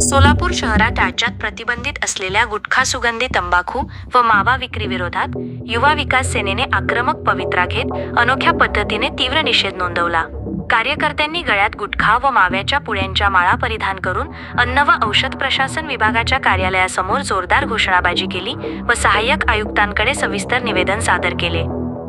सोलापूर शहरात राज्यात प्रतिबंधित असलेल्या गुटखा, सुगंधी तंबाखू व मावा विक्री विरोधात युवा विकास सेनेने आक्रमक पवित्रा घेत अनोख्या पद्धतीने तीव्र निषेध नोंदवला। कार्यकर्त्यांनी गळ्यात गुटखा व माव्याच्या पुड्यांच्या माळा परिधान करून अन्न व औषध प्रशासन विभागाच्या कार्यालयासमोर जोरदार घोषणाबाजी केली व सहाय्यक आयुक्तांकडे सविस्तर निवेदन सादर केले।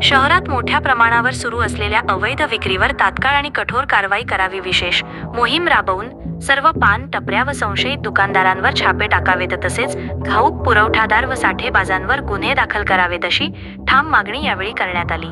शहरात मोठ्या प्रमाणावर सुरू असलेल्या अवैध विक्रीवर तात्काळ आणि कठोर कारवाई करावी, विशेष मोहीम राबवून सर्व पान टपऱ्या व संशयित दुकानदारांवर छापे टाकावेत, तसेच घाऊक पुरवठादार व साठेबाजांवर गुन्हे दाखल करावेत अशी ठाम मागणी यावेळी करण्यात आली।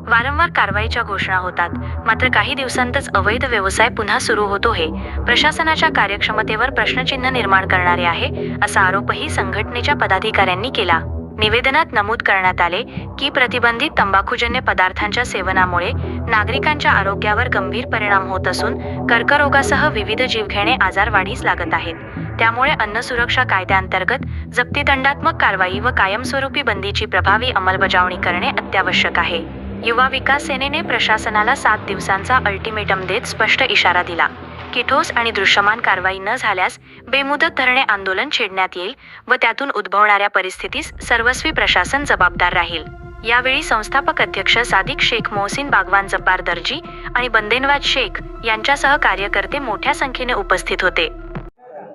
वारंवार कारवाईच्या घोषणा होतात, मात्र काही दिवसांतच अवैध व्यवसाय पुन्हा सुरू होतो हे प्रशासनाच्या कार्यक्षमतेवर प्रश्नचिन्ह निर्माण करणारे आहे, असा आरोपही संघटनेच्या पदाधिकाऱ्यांनी केला। निवेदनात नमूद करण्यात आले की प्रतिबंधित तंबाखूजन्य पदार्थांच्या सेवनामुळे नागरिकांच्या आरोग्यावर गंभीर परिणाम होत असून कर्करोगासह विविध जीवघेणे आजार वाढीस लागत आहेत। त्यामुळे अन्न सुरक्षा कायद्याअंतर्गत जप्तीदंडात्मक कारवाई व कायमस्वरूपी बंदीची प्रभावी अंमलबजावणी करणे अत्यावश्यक आहे। युवा विकास सेनेने प्रशासनाला 7 दिवसांचा अल्टिमेटम देत स्पष्ट इशारा दिला की ठोस आणि दृश्यमान कारवाई न झाल्यास बेमुदत धरणे आंदोलन छेडण्यात येईल व त्यातून उद्भवणाऱ्या परिस्थितीस सर्वस्वी प्रशासन जबाबदार राहील। यावेळी संस्थापक अध्यक्ष सादिक शेख, मोहसिन बागवान, जब्बार दर्जी आणि बंदेनवाज शेख यांच्यासह कार्यकर्ते मोठ्या संख्येने उपस्थित होते।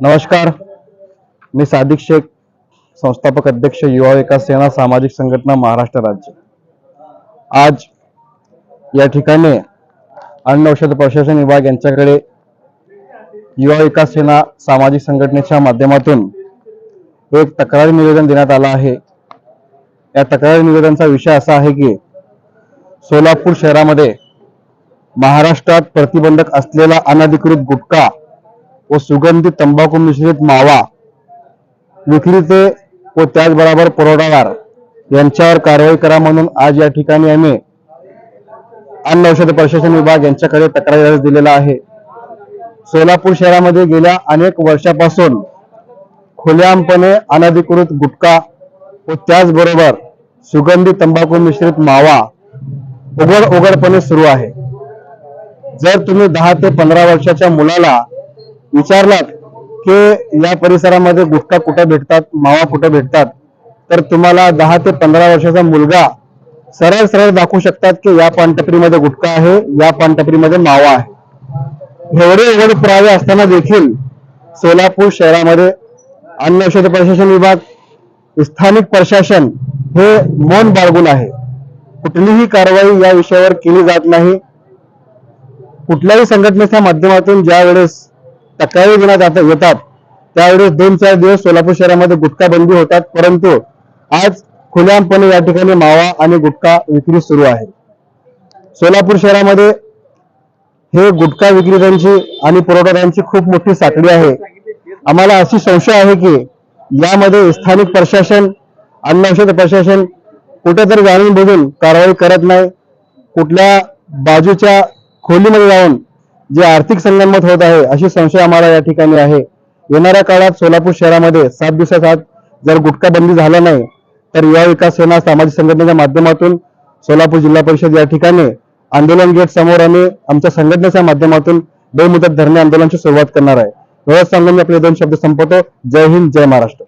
नमस्कार, मी सादिक शेख, संस्थापक अध्यक्ष युवा विकास सेना सामाजिक संघटना महाराष्ट्र राज्य। आज या ठिकाणी अन्न औषध प्रशासन विभाग यांच्याकडे युवा विकास सेना सामाजिक संघटनेच्या माध्यमातून एक तक्रार निवेदन देण्यात आला आहे। या तक्रार निवेदनाचा विषय असा आहे की सोलापूर शहरामध्ये महाराष्ट्रात प्रतिबंधक असलेला अनधिकृत गुटखा व सुगंधी तंबाखू मिश्रित मावा विक्रीचे व त्याचबरोबर पुरवठादार यांच्यावर कारवाई करा म्हणून आज या ठिकाणी आम्ही अन्न औषध प्रशासन विभाग यांच्याकडे तक्रार अर्ज दिलेला आहे। सोलापूर शहरामध्ये गेल्या अनेक वर्षापासून खुलेआमपणे अनधिकृत गुटखा व त्याचबरोबर सुगंधी तंबाखू मिश्रित मावा उघडपणे सुरू आहे। जर तुम्ही 10 ते 15 वर्षाच्या मुलाला विचारलात की या परिसरामध्ये गुटखा कुठे भेटतात, मावा कुठे भेटतात, तर तुम्हाला 10 ते 15 वर्षाचा मुलगा सरळ दाखवू शकतात की या पानटपरीमध्ये गुटखा आहे, या पानटपरीमध्ये मावा आहे। एवढे उघड पुरावे असताना देखील सोलापूर शहरामध्ये अन्न औषध प्रशासन विभाग, स्थानिक प्रशासन हे मौन बाळगून आहे। कुठलीही कारवाई या विषयावर केली जात नाही। कुठल्याही संघटनेच्या माध्यमातून ज्या वेळेस तक्रारी देण्यात येतात त्यावेळेस 2-4 दिवस सोलापूर शहरामध्ये गुटखा बंदी होतात, परंतु आज खुलेआमपणे या ठिकाणी मावा आणि गुटखा विक्री सुरू आहे। सोलापूर शहरामध्ये हे गुटखा विक्रेत्यांची आणि पुरवठादारांची खूप मोठी साखळी आहे। आम्हाला अशी संशय आहे की यामध्ये स्थानिक प्रशासन, अन्न औषध प्रशासन कुठेतरी जाणून बुजून कारवाई करत नाही। कुठल्या बाजूच्या खोलीमध्ये जाऊन जे आर्थिक संगनमत होत आहे अशी संशय आम्हाला या ठिकाणी आहे। येणाऱ्या काळात सोलापूर शहरामध्ये 7 दिवसात जर गुटखा बंदी झाला नाही तर युवा विकास सेना सामाजिक संघटनेच्या माध्यमातून सोलापूर जिल्हा परिषद या ठिकाणी आंदोलन गेट समोर आम्ही आमच्या संघटनेच्या माध्यमातून बेमुदत धरणे आंदोलनाची सुरुवात करणार आहे। एवढंच सांगून मी आपले 2 शब्द संपवतो। जय हिंद, जय महाराष्ट्र।